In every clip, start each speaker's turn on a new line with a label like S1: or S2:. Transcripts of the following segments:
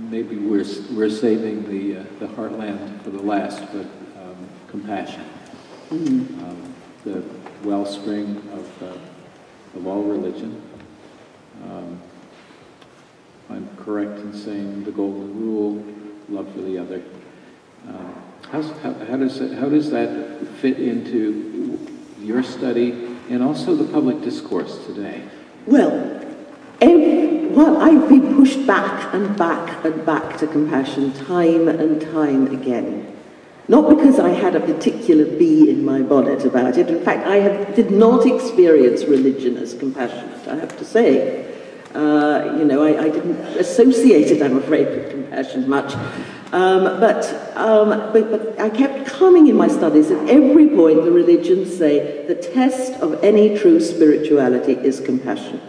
S1: Maybe we're saving the heartland for the last, but compassion, the wellspring of all religion. I'm correct in saying the golden rule, love for the other. How does that fit into your study and also the public discourse today?
S2: Well, I've been pushed back and back and back to compassion time and time again. Not because I had a particular bee in my bonnet about it. In fact, I did not experience religion as compassionate, I have to say. I didn't associate it, I'm afraid, with compassion much. But I kept coming in my studies. At every point, the religions say the test of any true spirituality is compassion.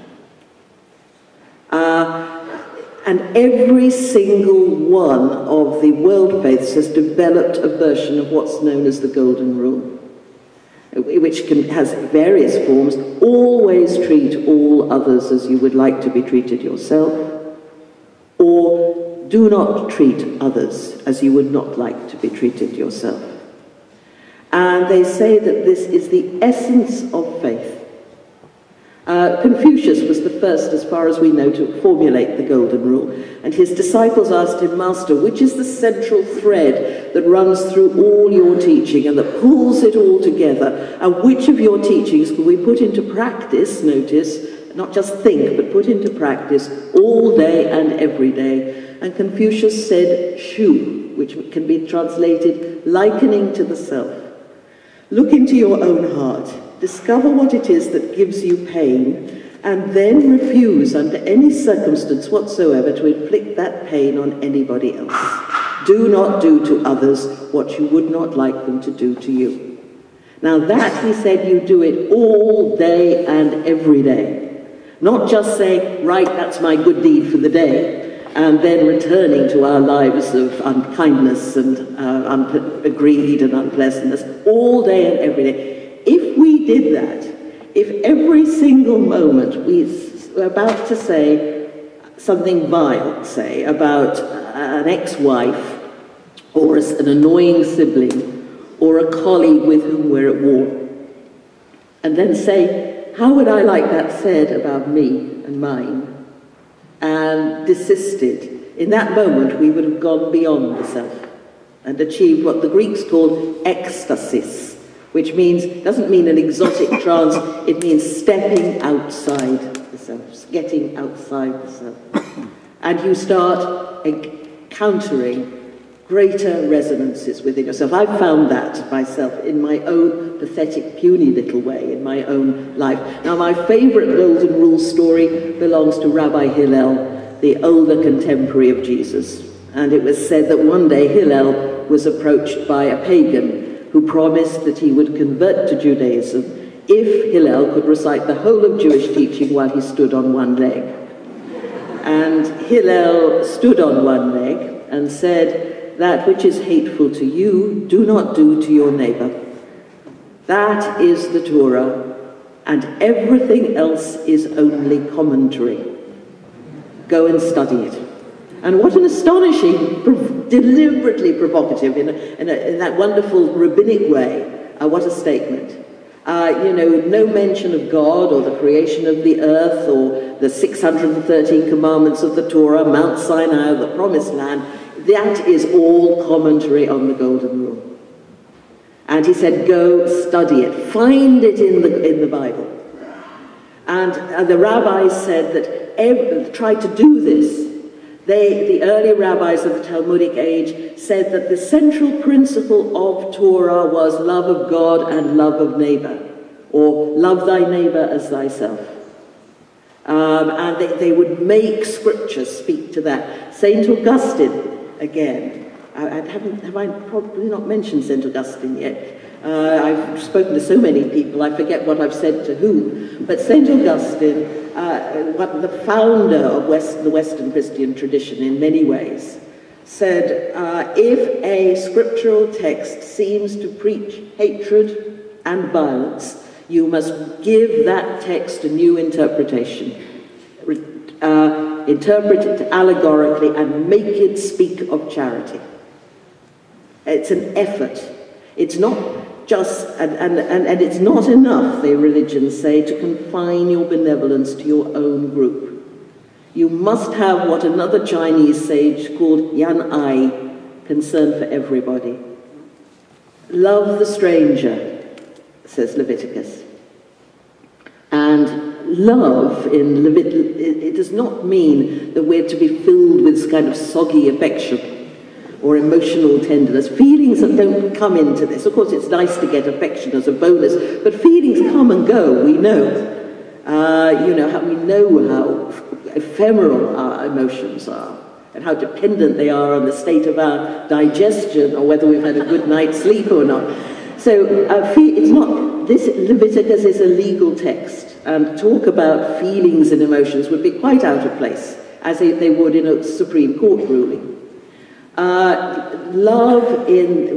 S2: And every single one of the world faiths has developed a version of what's known as the Golden Rule, which has various forms. Always treat all others as you would like to be treated yourself, or do not treat others as you would not like to be treated yourself. And they say that this is the essence of faith. Confucius was the first, as far as we know, to formulate the Golden Rule. And his disciples asked him, Master, which is the central thread that runs through all your teaching and that pulls it all together? And which of your teachings can we put into practice, notice, not just think, but put into practice all day and every day? And Confucius said, Shu, which can be translated likening to the self. Look into your own heart. Discover what it is that gives you pain, and then refuse under any circumstance whatsoever to inflict that pain on anybody else. Do not do to others what you would not like them to do to you. Now that, he said, you do it all day and every day. Not just say, right, that's my good deed for the day, and then returning to our lives of unkindness and greed and unpleasantness all day and every day. If we did that, if every single moment we were about to say something vile, say, about an ex-wife, or an annoying sibling, or a colleague with whom we're at war, and then say, how would I like that said about me and mine, and desisted, in that moment we would have gone beyond the self and achieved what the Greeks called ecstasis, which doesn't mean an exotic trance, it means stepping outside the self, getting outside the self. And you start encountering greater resonances within yourself. I've found that myself in my own pathetic, puny little way, in my own life. Now, my favorite Golden Rule story belongs to Rabbi Hillel, the older contemporary of Jesus. And it was said that one day Hillel was approached by a pagan who promised that he would convert to Judaism if Hillel could recite the whole of Jewish teaching while he stood on one leg. And Hillel stood on one leg and said, that which is hateful to you, do not do to your neighbor. That is the Torah, and everything else is only commentary. Go and study it. And what an astonishing, deliberately provocative, in that wonderful rabbinic way, what a statement. No mention of God or the creation of the earth or the 613 commandments of the Torah, Mount Sinai, or the Promised Land. That is all commentary on the Golden Rule. And he said, go study it. Find it in the Bible. And the rabbis said that tried to do this. The early rabbis of the Talmudic age said that the central principle of Torah was love of God and love of neighbor, or love thy neighbor as thyself. And they would make Scripture speak to that. St. Augustine, again, have I probably not mentioned St. Augustine yet? I've spoken to so many people, I forget what I've said to whom. But St. Augustine, the founder of the Western Christian tradition in many ways, said, if a scriptural text seems to preach hatred and violence, you must give that text a new interpretation. interpret it allegorically, and make it speak of charity. It's an effort. It's not just, and it's not enough, the religions say, to confine your benevolence to your own group. You must have what another Chinese sage called yan ai, concern for everybody. Love the stranger, says Leviticus. And love in Leviticus, it does not mean that we're to be filled with kind of soggy affection or emotional tenderness. Feelings that don't come into this. Of course, it's nice to get affection as a bonus, but feelings come and go, we know. We know how ephemeral our emotions are, and how dependent they are on the state of our digestion, or whether we've had a good night's sleep or not. So it's not, this Leviticus is a legal text, and talk about feelings and emotions would be quite out of place, as they would in a Supreme Court ruling. Love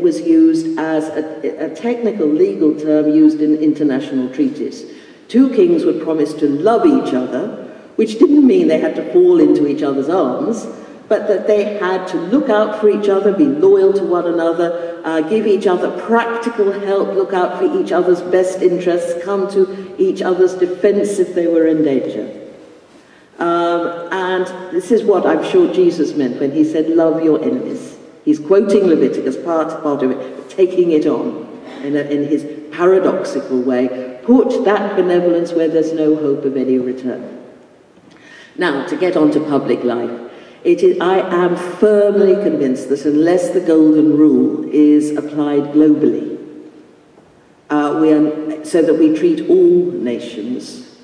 S2: was used as a technical legal term used in international treaties. Two kings would promise to love each other, which didn't mean they had to fall into each other's arms, but that they had to look out for each other, be loyal to one another, give each other practical help, look out for each other's best interests, come to each other's defense if they were in danger. And this is what I'm sure Jesus meant when he said, love your enemies. He's quoting Leviticus, part of it, taking it on in his paradoxical way. Put that benevolence where there's no hope of any return. Now, to get on to public life, I am firmly convinced that unless the Golden Rule is applied globally, so that we treat all nations,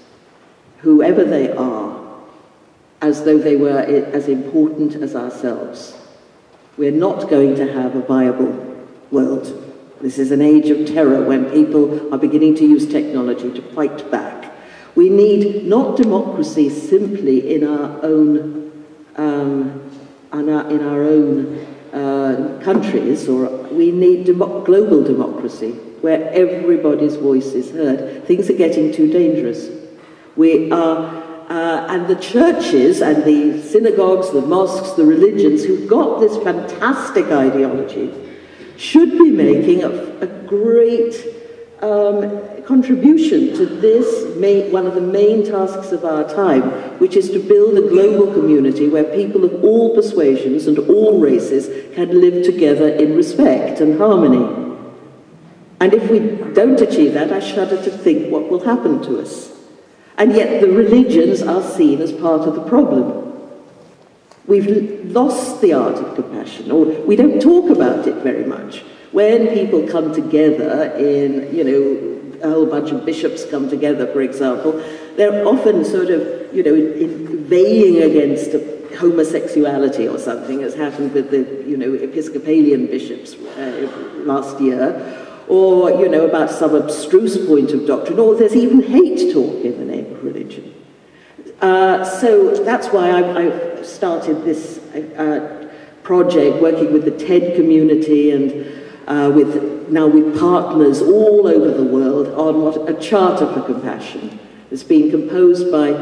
S2: whoever they are, as though they were as important as ourselves, we're not going to have a viable world. This is an age of terror when people are beginning to use technology to fight back. We need not democracy simply in our own countries, or we need global democracy where everybody's voice is heard. Things are getting too dangerous. And the churches and the synagogues, the mosques, the religions who've got this fantastic ideology should be making a great contribution to this, one of the main tasks of our time, which is to build a global community where people of all persuasions and all races can live together in respect and harmony. And if we don't achieve that, I shudder to think what will happen to us. And yet the religions are seen as part of the problem. We've lost the art of compassion, or we don't talk about it very much. When people come together a whole bunch of bishops come together, for example, they're often sort of, inveighing against homosexuality or something, as happened with the, Episcopalian bishops last year, or, about some abstruse point of doctrine, or there's even hate talk in the name of religion. So that's why I've started this project, working with the TED community and with partners all over the world on a charter for compassion. It's being composed by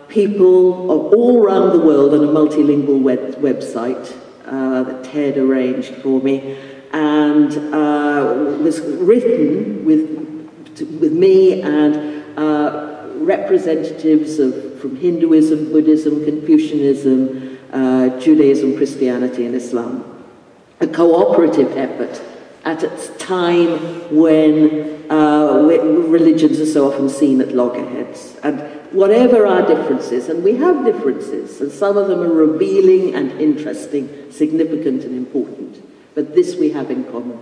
S2: people of all around the world on a multilingual website that TED arranged for me, and was written with me and representatives from Hinduism, Buddhism, Confucianism, Judaism, Christianity, and Islam. A cooperative effort at a time when religions are so often seen at loggerheads. And whatever our differences, and we have differences, and some of them are revealing and interesting, significant and important, but this we have in common.